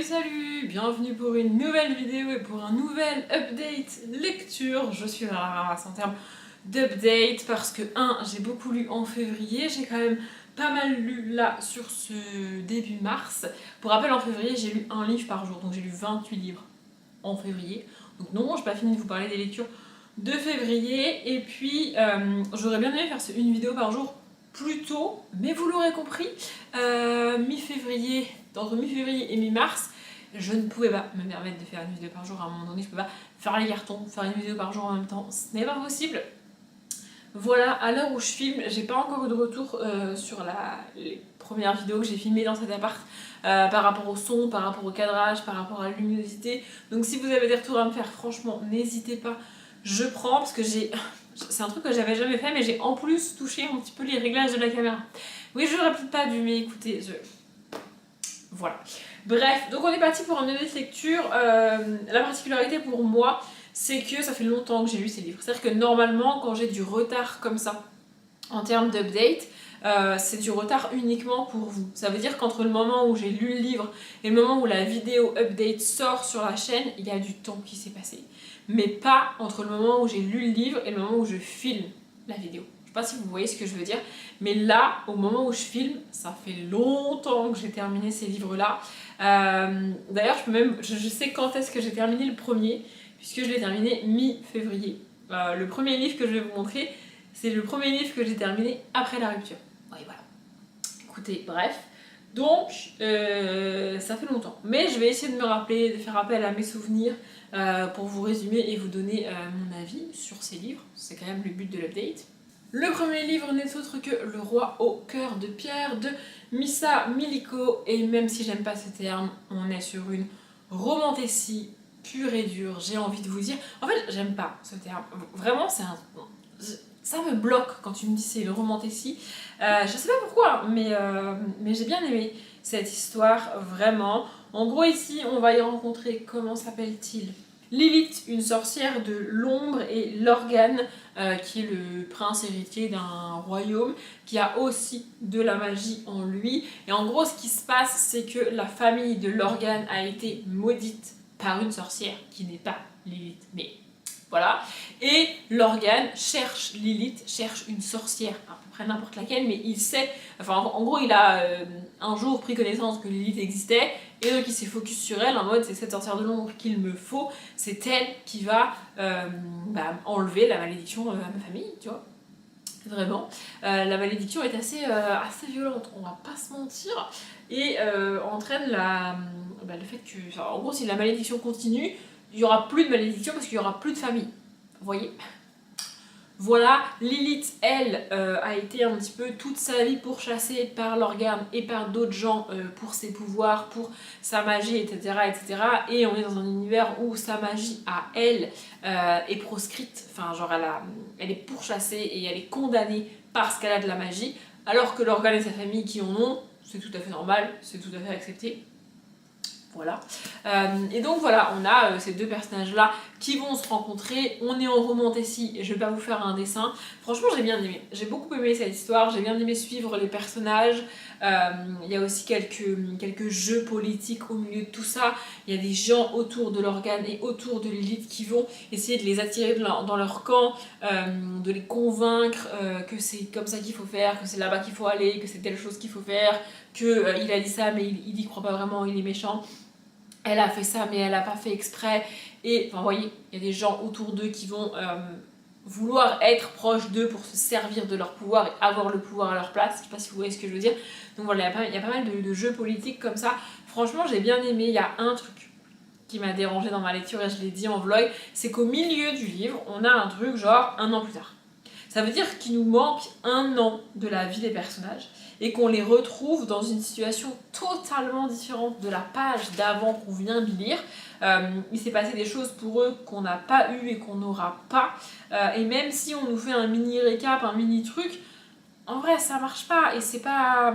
Salut, bienvenue pour une nouvelle vidéo et pour un nouvel update lecture. Je suis à la ramasse en termes d'update parce que j'ai beaucoup lu en février, j'ai quand même pas mal lu là sur ce début mars. Pour rappel, en février j'ai lu un livre par jour, donc j'ai lu 28 livres en février. Donc non, j'ai pas fini de vous parler des lectures de février et puis j'aurais bien aimé faire une vidéo par jour plus tôt, mais vous l'aurez compris, mi-février, entre mi-février et mi-mars, je ne pouvais pas me permettre de faire une vidéo par jour. À un moment donné, je ne peux pas faire les cartons, faire une vidéo par jour en même temps, ce n'est pas possible. Voilà, à l'heure où je filme, j'ai pas encore eu de retour sur les premières vidéos que j'ai filmées dans cet appart par rapport au son, par rapport au cadrage, par rapport à la luminosité. Donc si vous avez des retours à me faire, franchement, n'hésitez pas, je prends parce que c'est un truc que j'avais jamais fait, mais j'ai en plus touché un petit peu les réglages de la caméra. Oui, je n'aurais peut-être pas dû, mais écoutez, voilà. Bref, donc on est parti pour un update lecture. La particularité pour moi, c'est que ça fait longtemps que j'ai lu ces livres. C'est-à-dire que normalement, quand j'ai du retard comme ça, en termes d'update, c'est du retard uniquement pour vous. Ça veut dire qu'entre le moment où j'ai lu le livre et le moment où la vidéo update sort sur la chaîne, il y a du temps qui s'est passé. Mais pas entre le moment où j'ai lu le livre et le moment où je filme la vidéo. Je sais pas si vous voyez ce que je veux dire, mais là, au moment où je filme, ça fait longtemps que j'ai terminé ces livres-là. D'ailleurs, je sais quand est-ce que j'ai terminé le premier, puisque je l'ai terminé mi-février. Le premier livre que je vais vous montrer, c'est le premier livre que j'ai terminé après la rupture. Oui, voilà. Écoutez, bref. Donc, ça fait longtemps. Mais je vais essayer de me rappeler, de faire appel à mes souvenirs pour vous résumer et vous donner mon avis sur ces livres. C'est quand même le but de l'update. Le premier livre n'est autre que Le Roi au cœur de pierre de Missa Miliko. Et même si j'aime pas ce terme, on est sur une romantécie pure et dure, j'ai envie de vous dire. En fait, j'aime pas ce terme. Vraiment, ça me bloque quand tu me dis c'est le romantécie. Je sais pas pourquoi, mais j'ai bien aimé cette histoire, vraiment. En gros, ici, on va y rencontrer, comment s'appelle-t-il ? Lilith, une sorcière de l'ombre, et Lorgan, qui est le prince héritier d'un royaume, qui a aussi de la magie en lui. Et en gros, ce qui se passe, c'est que la famille de Lorgan a été maudite par une sorcière, qui n'est pas Lilith, mais voilà. Et Lorgan cherche Lilith, cherche une sorcière, à peu près n'importe laquelle, mais il sait, enfin en gros il a un jour pris connaissance que Lilith existait, et donc il s'est focus sur elle en mode c'est cette sorcière de l'ombre qu'il me faut, c'est elle qui va enlever la malédiction à ma famille, tu vois. Vraiment. La malédiction est assez violente, on va pas se mentir, et entraîne le fait que, en gros si la malédiction continue, il n'y aura plus de malédiction parce qu'il n'y aura plus de famille. Vous voyez ? Voilà, Lilith, elle, a été un petit peu toute sa vie pourchassée par Lorgan et par d'autres gens pour ses pouvoirs, pour sa magie, etc., etc. Et on est dans un univers où sa magie à elle est proscrite, enfin genre elle est pourchassée et elle est condamnée parce qu'elle a de la magie, alors que Lorgan et sa famille qui en ont, c'est tout à fait normal, c'est tout à fait accepté. Voilà. Et donc voilà, on a ces deux personnages-là qui vont se rencontrer. On est en romantécie et je vais pas vous faire un dessin. Franchement, j'ai bien aimé. J'ai beaucoup aimé cette histoire. J'ai bien aimé suivre les personnages. Il y a aussi quelques jeux politiques au milieu de tout ça. Il y a des gens autour de Lorgan et autour de Lilith qui vont essayer de les attirer dans leur camp, de les convaincre que c'est comme ça qu'il faut faire, que c'est là-bas qu'il faut aller, que c'est telle chose qu'il faut faire, qu'il a dit ça mais il y croit pas vraiment, il est méchant. Elle a fait ça mais elle a pas fait exprès, et enfin vous voyez, il y a des gens autour d'eux qui vont vouloir être proches d'eux pour se servir de leur pouvoir et avoir le pouvoir à leur place. Je sais pas si vous voyez ce que je veux dire. Donc voilà, il y a pas mal de jeux politiques comme ça. Franchement, j'ai bien aimé. Il y a un truc qui m'a dérangé dans ma lecture et je l'ai dit en vlog, c'est qu'au milieu du livre, on a un truc genre 1 an plus tard. Ça veut dire qu'il nous manque 1 an de la vie des personnages et qu'on les retrouve dans une situation totalement différente de la page d'avant qu'on vient de lire. Il s'est passé des choses pour eux qu'on n'a pas eu et qu'on n'aura pas. Et même si on nous fait un mini récap, un mini truc, en vrai ça marche pas et c'est pas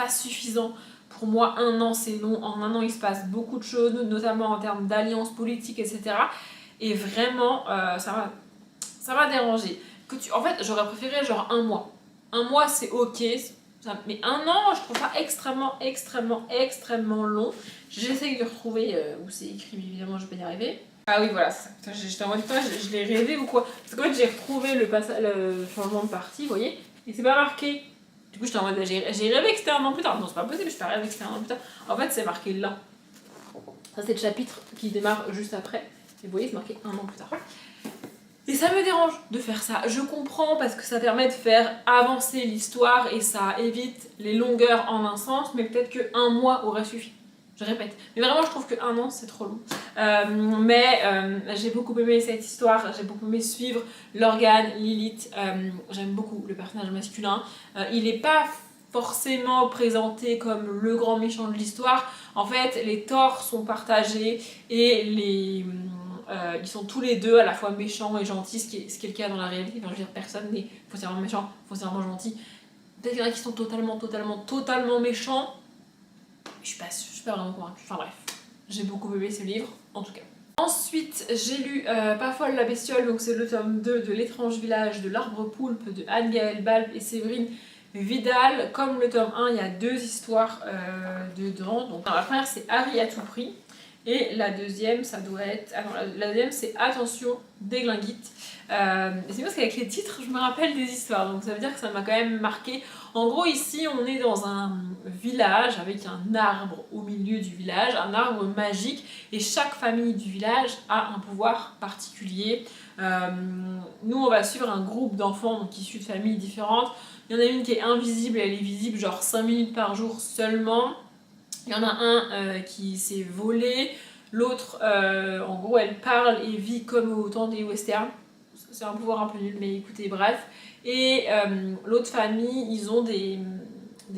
suffisant. Pour moi, 1 an c'est long. En 1 an il se passe beaucoup de choses, notamment en termes d'alliances politiques, etc. Et vraiment, ça m'a dérangé. En fait, j'aurais préféré genre 1 mois. 1 mois, c'est ok, Ça, mais 1 an, je trouve ça extrêmement long. J'essaye de retrouver où c'est écrit, mais évidemment, je vais pas y arriver. Ah oui, voilà, c'est ça. J'étais en mode, putain, je l'ai rêvé ou quoi? Parce qu'en fait, j'ai retrouvé le changement de partie, vous voyez, et c'est pas marqué. Du coup, j'étais en mode, j'ai rêvé que c'était 1 an plus tard. Non, c'est pas possible, je peux rêver que c'était 1 an plus tard. En fait, c'est marqué là. Ça, c'est le chapitre qui démarre juste après. Et vous voyez, c'est marqué 1 an plus tard. Et ça me dérange de faire ça. Je comprends parce que ça permet de faire avancer l'histoire et ça évite les longueurs en un sens, mais peut-être que 1 mois aurait suffi. Je répète. Mais vraiment, je trouve que 1 an, c'est trop long. J'ai beaucoup aimé cette histoire, j'ai beaucoup aimé suivre Lorghan, Lilith. J'aime beaucoup le personnage masculin. Il n'est pas forcément présenté comme le grand méchant de l'histoire. En fait, les torts sont partagés et ils sont tous les deux à la fois méchants et gentils, ce qui est le cas dans la réalité. Enfin, je veux dire, personne n'est foncièrement méchant, foncièrement gentil. Peut-être qu'il y en a qui sont totalement méchants. Je suis pas vraiment convaincue. Enfin bref, j'ai beaucoup aimé ce livre, en tout cas. Ensuite, j'ai lu Pas folle la bestiole, donc c'est le tome 2 de L'étrange village de l'arbre poulpe de Anne-Gaëlle Balp et Séverine Vidal. Comme le tome 1, il y a 2 histoires dedans. Donc, la première, c'est Harry à tout prix. Et la deuxième, ça doit être... Ah non, la deuxième, c'est Attention, déglinguite. C'est parce qu'avec les titres, je me rappelle des histoires. Donc ça veut dire que ça m'a quand même marqué. En gros, ici, on est dans un village avec un arbre au milieu du village, un arbre magique. Et chaque famille du village a un pouvoir particulier. Nous, on va suivre un groupe d'enfants donc issus de familles différentes. Il y en a une qui est invisible, elle est visible genre 5 minutes par jour seulement. Il y en a un qui s'est volé, l'autre, en gros, elle parle et vit comme au temps des westerns. C'est un pouvoir un peu nul, mais écoutez, bref. Et l'autre famille, ils ont des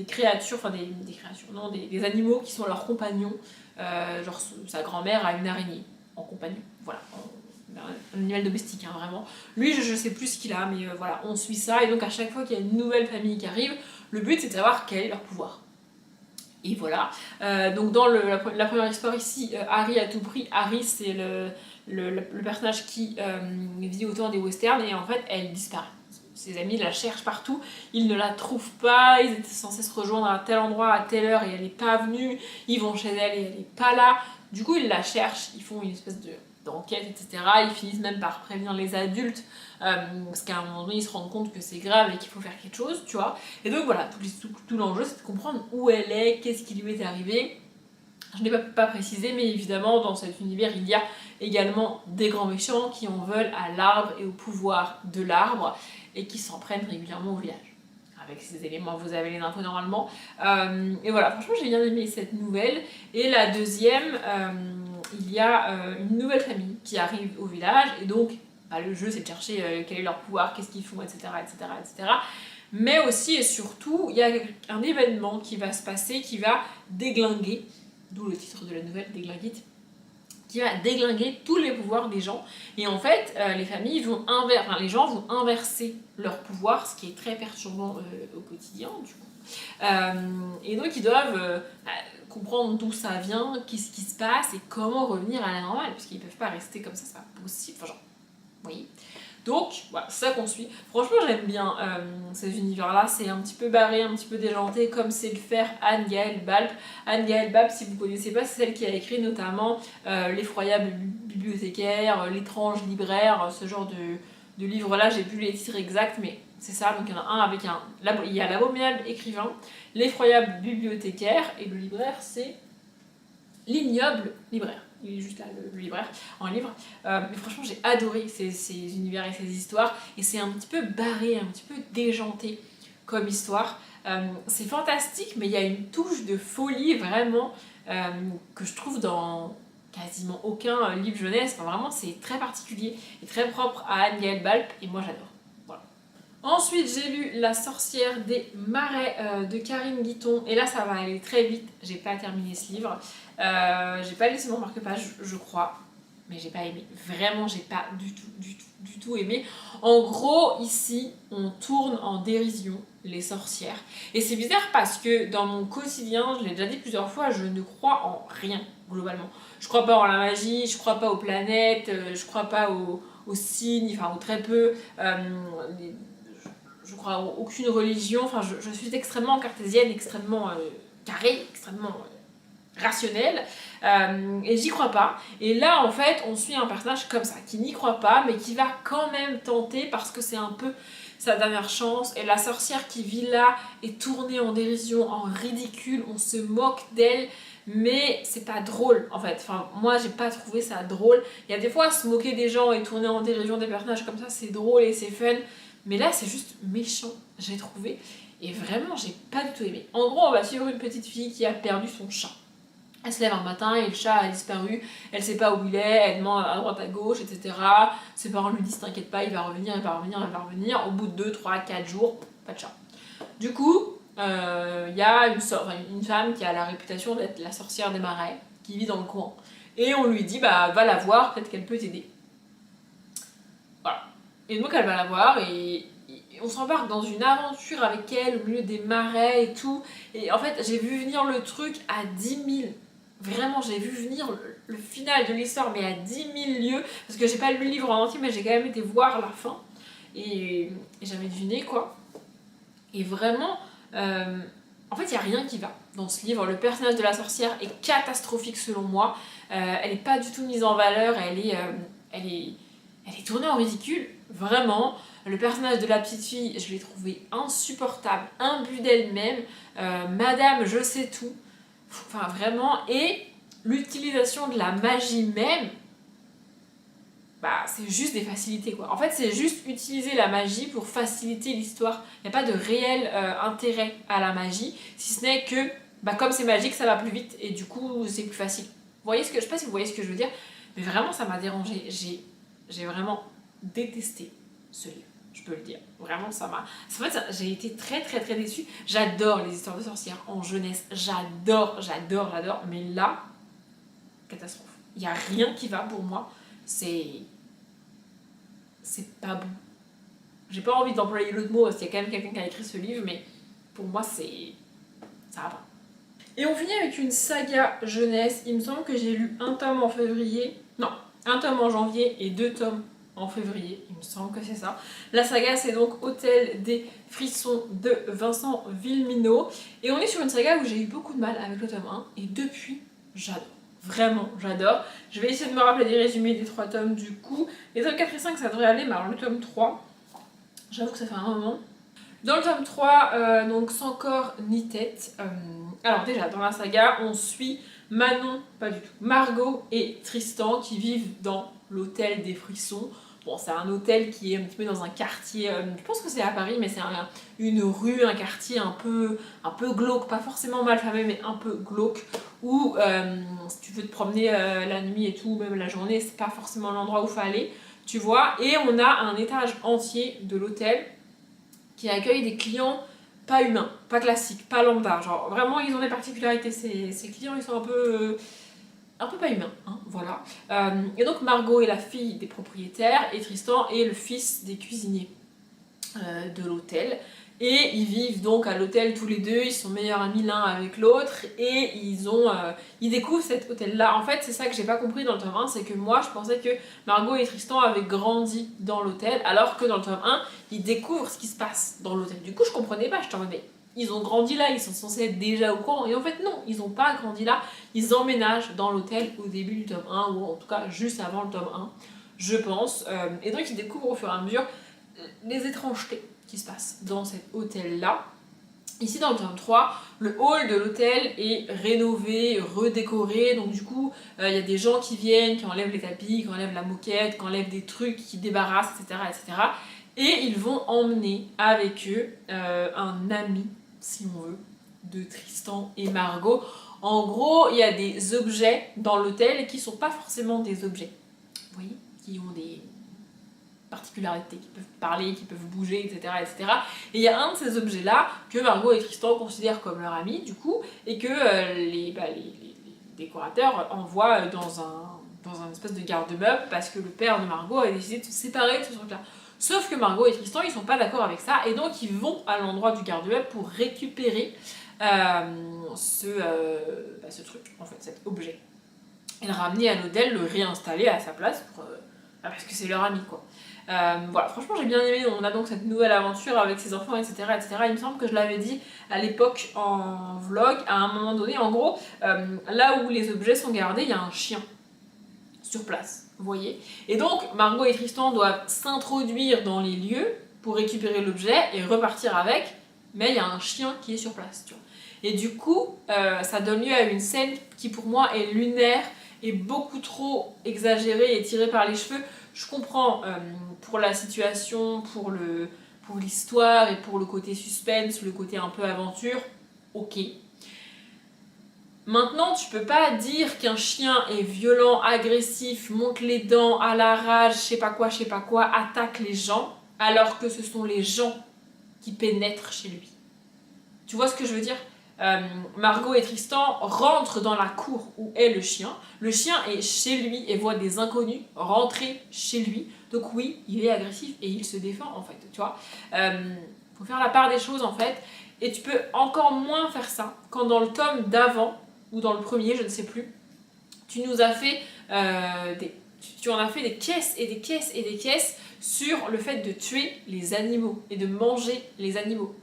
créatures, enfin des créatures, non, des animaux qui sont leurs compagnons. Genre sa grand-mère a une araignée en compagnon, voilà. Un animal domestique, hein, vraiment. Lui, je sais plus ce qu'il a, mais voilà, on suit ça. Et donc, à chaque fois qu'il y a une nouvelle famille qui arrive, le but, c'est de savoir quel est leur pouvoir. Et voilà. Donc dans la première histoire ici, Harry à tout prix. Harry, c'est le personnage qui vit au temps des westerns et en fait elle disparaît. Ses amis la cherchent partout, ils ne la trouvent pas, ils étaient censés se rejoindre à tel endroit à telle heure et elle n'est pas venue, ils vont chez elle et elle n'est pas là. Du coup ils la cherchent, ils font une espèce d'enquête, etc. Ils finissent même par prévenir les adultes parce qu'à un moment donné ils se rendent compte que c'est grave et qu'il faut faire quelque chose, tu vois. Et donc voilà, tout l'enjeu c'est de comprendre où elle est, qu'est-ce qui lui est arrivé. Je n'ai pas précisé, mais évidemment dans cet univers il y a également des grands méchants qui en veulent à l'arbre et au pouvoir de l'arbre et qui s'en prennent régulièrement au village. Avec ces éléments, vous avez les infos normalement. Et voilà, franchement j'ai bien aimé cette nouvelle. Et la deuxième, il y a une nouvelle famille qui arrive au village et donc le jeu c'est de chercher quel est leur pouvoir, qu'est-ce qu'ils font, etc. Mais aussi et surtout, il y a un événement qui va se passer qui va déglinguer, d'où le titre de la nouvelle, Déglinguite, qui va déglinguer tous les pouvoirs des gens. Et en fait, les gens vont inverser leur pouvoir, ce qui est très perturbant au quotidien, du coup. Et donc, ils doivent comprendre d'où ça vient, qu'est-ce qui se passe et comment revenir à la normale, parce qu'ils ne peuvent pas rester comme ça, c'est pas possible. Enfin, genre, oui. Donc, voilà, c'est ça qu'on suit. Franchement, j'aime bien ces univers-là. C'est un petit peu barré, un petit peu déjanté, comme c'est le faire Anne-Gaëlle Balp. Anne-Gaëlle Balp, si vous ne connaissez pas, c'est celle qui a écrit notamment L'effroyable bibliothécaire, L'étrange libraire, ce genre de livres-là. J'ai plus les titres exacts, mais c'est ça. Donc, il y en a un avec il y a L'abominable écrivain, L'effroyable bibliothécaire, et le libraire, c'est L'ignoble libraire. Il est juste là, le libraire, en livre. Mais franchement, j'ai adoré ces univers et ces histoires. Et c'est un petit peu barré, un petit peu déjanté comme histoire. C'est fantastique, mais il y a une touche de folie vraiment que je trouve dans quasiment aucun livre jeunesse. Enfin, vraiment, c'est très particulier et très propre à Anne-Gaëlle Balp. Et moi, j'adore. Voilà. Ensuite, j'ai lu La sorcière des marais de Karine Guiton. Et là, ça va aller très vite. J'ai pas terminé ce livre. J'ai pas laissé mon marque-page, je crois, mais j'ai pas aimé. Vraiment, j'ai pas du tout aimé. En gros, ici, on tourne en dérision les sorcières. Et c'est bizarre parce que dans mon quotidien, je l'ai déjà dit plusieurs fois, je ne crois en rien, globalement. Je crois pas en la magie, je crois pas aux planètes, je crois pas aux signes, enfin, ou très peu. je crois en aucune religion, enfin je suis extrêmement cartésienne, extrêmement carrée, extrêmement rationnelle, et j'y crois pas. Et là en fait on suit un personnage comme ça, qui n'y croit pas mais qui va quand même tenter parce que c'est un peu sa dernière chance. Et la sorcière qui vit là est tournée en dérision, en ridicule, on se moque d'elle, mais c'est pas drôle en fait. Enfin, moi j'ai pas trouvé ça drôle. Il y a des fois se moquer des gens et tourner en dérision des personnages comme ça, c'est drôle et c'est fun, mais là c'est juste méchant, j'ai trouvé. Et vraiment, j'ai pas du tout aimé. En gros, on va suivre une petite fille qui a perdu son chat. Elle se lève un matin et le chat a disparu, elle sait pas où il est, elle demande à droite à gauche, etc. Ses parents lui disent t'inquiète pas, il va revenir, il va revenir, il va revenir. Au bout de 2, 3, 4 jours, pas de chat. Du coup, il y a une femme qui a la réputation d'être la sorcière des marais, qui vit dans le coin. Et on lui dit bah va la voir, peut-être qu'elle peut t'aider. Voilà. Et donc elle va la voir et on s'embarque dans une aventure avec elle au milieu des marais et tout. Et en fait, j'ai vu venir le truc à 10 000. Vraiment, j'ai vu venir le final de l'histoire, mais à 10 000 lieues. Parce que j'ai pas lu le livre en entier, mais j'ai quand même été voir la fin. Et j'avais deviné quoi. Et vraiment, en fait, il n'y a rien qui va dans ce livre. Le personnage de la sorcière est catastrophique selon moi. Elle n'est pas du tout mise en valeur. Elle est tournée en ridicule, vraiment. Le personnage de la petite fille, je l'ai trouvé insupportable, imbu d'elle-même. Madame, je sais tout. Enfin, vraiment. Et l'utilisation de la magie même, bah, c'est juste des facilités, quoi. En fait, c'est juste utiliser la magie pour faciliter l'histoire. Il n'y a pas de réel intérêt à la magie, si ce n'est que, bah, comme c'est magique, ça va plus vite et du coup, c'est plus facile. Vous voyez je sais pas si vous voyez ce que je veux dire, mais vraiment, ça m'a dérangé. J'ai vraiment détesté ce livre. Je peux le dire. Vraiment, ça m'a... En fait, j'ai été très très très déçue. J'adore les histoires de sorcières en jeunesse. J'adore. Mais là, catastrophe. Il n'y a rien qui va pour moi. C'est pas bon. J'ai pas envie d'employer l'autre mot parce qu'il y a quand même quelqu'un qui a écrit ce livre, mais pour moi, ça va pas. Et on finit avec une saga jeunesse. Il me semble que j'ai lu un tome en février. Non, un tome en janvier et 2 tomes en février, il me semble que c'est ça. La saga, c'est donc Hôtel des Frissons de Vincent Villeminot. Et on est sur une saga où j'ai eu beaucoup de mal avec le tome 1, et depuis, j'adore. Vraiment, j'adore. Je vais essayer de me rappeler des résumés des 3 tomes du coup. Les tomes 4 et 5, ça devrait aller, mais alors le tome 3, j'avoue que ça fait un moment. Dans le tome 3, donc Sans corps ni tête, alors déjà, dans la saga, on suit Manon, pas du tout, Margot et Tristan qui vivent dans l'Hôtel des Frissons. Bon, c'est un hôtel qui est un petit peu dans un quartier, je pense que c'est à Paris, mais c'est une rue, un quartier un peu glauque, pas forcément malfamé, mais un peu glauque, où si tu veux te promener la nuit et tout, même la journée, c'est pas forcément l'endroit où il faut aller, tu vois. Et on a un étage entier de l'hôtel qui accueille des clients pas humains, pas classiques, pas lambda, genre vraiment ils ont des particularités, ces clients ils sont un peu pas humain, hein, voilà. Et donc Margot est la fille des propriétaires et Tristan est le fils des cuisiniers de l'hôtel. Et ils vivent donc à l'hôtel tous les deux, ils sont meilleurs amis l'un avec l'autre et ils découvrent cet hôtel-là. En fait, c'est ça que j'ai pas compris dans le tome 1, c'est que moi je pensais que Margot et Tristan avaient grandi dans l'hôtel, alors que dans le tome 1, ils découvrent ce qui se passe dans l'hôtel. Du coup, je comprenais pas, je t'en mais ils ont grandi là, ils sont censés être déjà au courant. Et en fait, non, ils n'ont pas grandi là. Ils emménagent dans l'hôtel au début du tome 1, ou en tout cas juste avant le tome 1, je pense. Et donc, ils découvrent au fur et à mesure les étrangetés qui se passent dans cet hôtel-là. Ici, dans le tome 3, le hall de l'hôtel est rénové, redécoré. Donc, du coup, il y a des gens qui viennent, qui enlèvent les tapis, qui enlèvent la moquette, qui enlèvent des trucs, qui débarrassent, etc. etc. Et ils vont emmener avec eux un ami, si on veut, de Tristan et Margot. En gros, il y a des objets dans l'hôtel qui ne sont pas forcément des objets. Vous voyez, qui ont des particularités, qui peuvent parler, qui peuvent bouger, etc. etc. Et il y a un de ces objets-là que Margot et Tristan considèrent comme leur ami, du coup, et que les décorateurs envoient dans un espèce de garde-meuble parce que le père de Margot a décidé de se séparer de ce truc-là. Sauf que Margot et Tristan, ils sont pas d'accord avec ça, et donc ils vont à l'endroit du garde-meuble pour récupérer ce truc, en fait, cet objet. Et le ramener à l'hôtel, le réinstaller à sa place parce que c'est leur ami quoi. Voilà, franchement j'ai bien aimé, on a donc cette nouvelle aventure avec ses enfants, etc. etc. Il me semble que je l'avais dit à l'époque en vlog, à un moment donné, en gros, là où les objets sont gardés, il y a un chien sur place, vous voyez. Et donc Margot et Tristan doivent s'introduire dans les lieux pour récupérer l'objet et repartir avec, mais il y a un chien qui est sur place, tu vois. Et du coup, ça donne lieu à une scène qui pour moi est lunaire et beaucoup trop exagérée et tirée par les cheveux. Je comprends pour la situation, pour l'histoire et pour le côté suspense, le côté un peu aventure, ok. Maintenant, tu peux pas dire qu'un chien est violent, agressif, monte les dents, à la rage, je sais pas quoi, attaque les gens, alors que ce sont les gens qui pénètrent chez lui. Tu vois ce que je veux dire ? Margot et Tristan rentrent dans la cour où est le chien. Le chien est chez lui et voit des inconnus rentrer chez lui. Donc oui, il est agressif et il se défend en fait, tu vois. Faut faire la part des choses en fait. Et tu peux encore moins faire ça quand dans le tome d'avant, ou dans le premier, je ne sais plus, tu nous as fait tu en as fait des caisses et des caisses et des caisses sur le fait de tuer les animaux et de manger les animaux.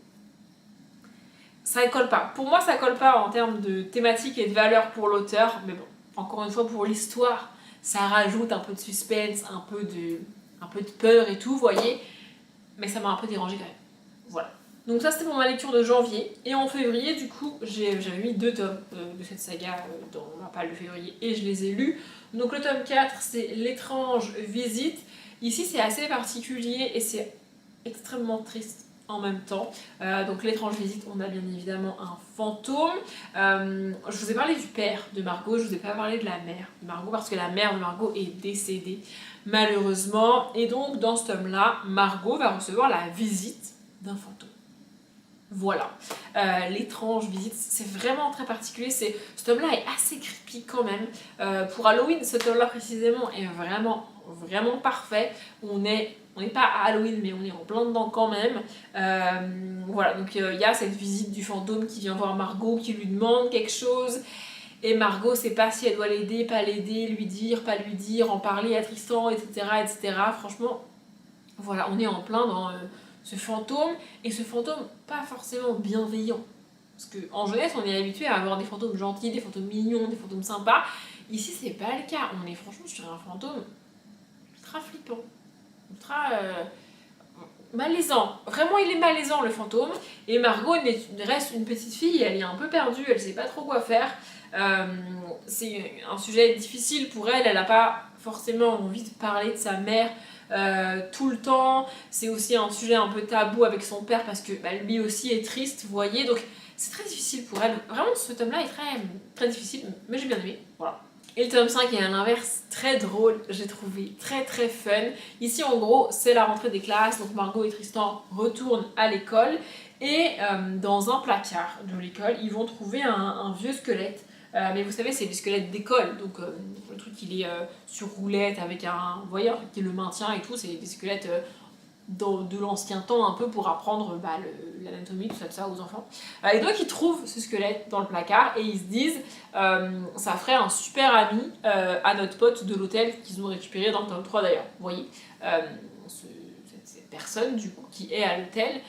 Ça ne colle pas. Pour moi, ça colle pas en termes de thématique et de valeur pour l'auteur, mais bon, encore une fois, pour l'histoire, ça rajoute un peu de suspense, un peu de peur et tout, vous voyez, mais ça m'a un peu dérangé quand même. Voilà. Donc ça, c'était pour ma lecture de janvier, et en février, du coup, j'avais mis 2 tomes de cette saga dans ma palle de février, et je les ai lus. Donc le tome 4, c'est L'étrange visite. Ici, c'est assez particulier, et c'est extrêmement triste en même temps. Donc l'étrange visite, on a bien évidemment un fantôme. Je vous ai parlé du père de Margot, je vous ai pas parlé de la mère de Margot parce que la mère de Margot est décédée malheureusement. Et donc dans ce tome-là, Margot va recevoir la visite d'un fantôme. Voilà, l'étrange visite, c'est vraiment très particulier. Ce tome-là est assez creepy quand même. Pour Halloween, ce tome-là précisément est vraiment, vraiment parfait. On n'est pas à Halloween, mais on est en plein dedans quand même. Voilà, donc il y a cette visite du fantôme qui vient voir Margot, qui lui demande quelque chose. Et Margot sait pas si elle doit l'aider, pas l'aider, lui dire, pas lui dire, en parler à Tristan, etc. etc. Franchement, voilà, on est en plein dans ce fantôme, et ce fantôme pas forcément bienveillant. Parce qu'en jeunesse, on est habitué à avoir des fantômes gentils, des fantômes mignons, des fantômes sympas. Ici, c'est pas le cas. On est franchement sur un fantôme ultra flippant, ultra malaisant. Vraiment, il est malaisant le fantôme. Et Margot reste une petite fille, elle est un peu perdue, elle sait pas trop quoi faire. C'est un sujet difficile pour elle, elle a pas forcément envie de parler de sa mère tout le temps. C'est aussi un sujet un peu tabou avec son père parce que lui aussi est triste, vous voyez. Donc c'est très difficile pour elle. Vraiment, ce tome-là est très, très difficile, mais j'ai bien aimé. Voilà. Et le tome 5 est à l'inverse très drôle, j'ai trouvé très très fun. Ici en gros c'est la rentrée des classes, donc Margot et Tristan retournent à l'école et dans un placard de l'école ils vont trouver un vieux squelette. Mais vous savez c'est le squelette d'école, donc le truc il est sur roulette avec vous voyez, qui le maintient et tout, c'est des squelettes de l'ancien temps un peu pour apprendre l'anatomie, tout ça aux enfants. Et donc ils trouvent ce squelette dans le placard et ils se disent ça ferait un super ami à notre pote de l'hôtel qu'ils ont récupéré dans le tome 3 d'ailleurs. Vous voyez, cette personne du coup qui est à l'hôtel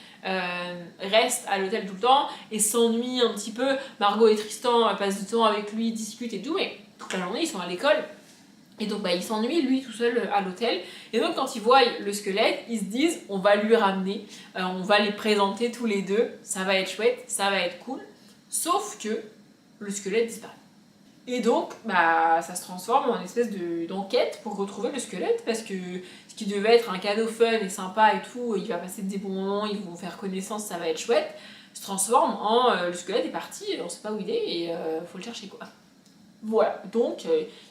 reste à l'hôtel tout le temps et s'ennuie un petit peu. Margot et Tristan passent du temps avec lui, discutent et tout, mais toute la journée ils sont à l'école. Et donc il s'ennuie lui tout seul à l'hôtel. Et donc quand ils voient le squelette, ils se disent on va lui ramener, on va les présenter tous les deux, ça va être chouette, ça va être cool. Sauf que le squelette disparaît. Et donc ça se transforme en une espèce d'enquête pour retrouver le squelette, parce que ce qui devait être un cadeau fun et sympa et tout, il va passer des bons moments, ils vont faire connaissance, ça va être chouette, se transforme en le squelette est parti, on sait pas où il est et faut le chercher quoi. Voilà, donc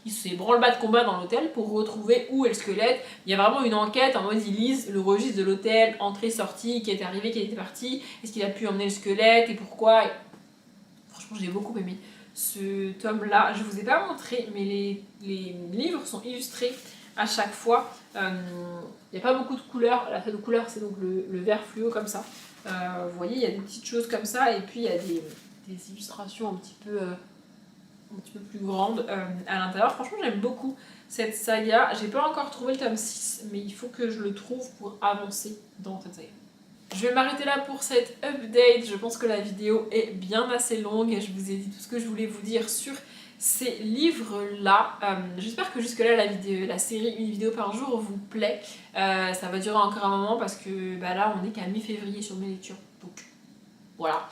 ils se branle-bas de combat dans l'hôtel pour retrouver où est le squelette. Il y a vraiment une enquête en mode ils lisent le registre de l'hôtel, entrée, sortie, qui est arrivé, qui était parti, est-ce qu'il a pu emmener le squelette et pourquoi. Et franchement, j'ai beaucoup aimé ce tome-là. Je vous ai pas montré, mais les livres sont illustrés à chaque fois. Il n'y a pas beaucoup de couleurs. La seule de couleur, c'est donc le vert fluo comme ça. Vous voyez, il y a des petites choses comme ça et puis il y a des illustrations un petit peu plus grande à l'intérieur. Franchement j'aime beaucoup cette saga. J'ai pas encore trouvé le tome 6, mais il faut que je le trouve pour avancer dans cette saga. Je vais m'arrêter là pour cette update. Je pense que la vidéo est bien assez longue et je vous ai dit tout ce que je voulais vous dire sur ces livres-là. J'espère que jusque-là, la série Une vidéo par jour vous plaît. Ça va durer encore un moment parce que là, on est qu'à mi-février sur mes lectures. Donc voilà,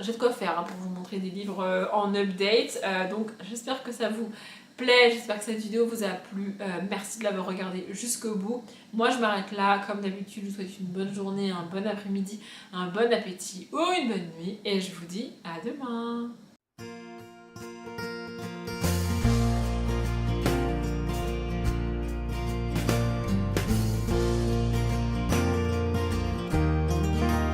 j'ai de quoi faire pour vous montrer des livres en update. Donc j'espère que ça vous plaît, j'espère que cette vidéo vous a plu. Merci de l'avoir regardée jusqu'au bout. Moi je m'arrête là, comme d'habitude je vous souhaite une bonne journée, un bon après-midi, un bon appétit ou une bonne nuit et je vous dis à demain.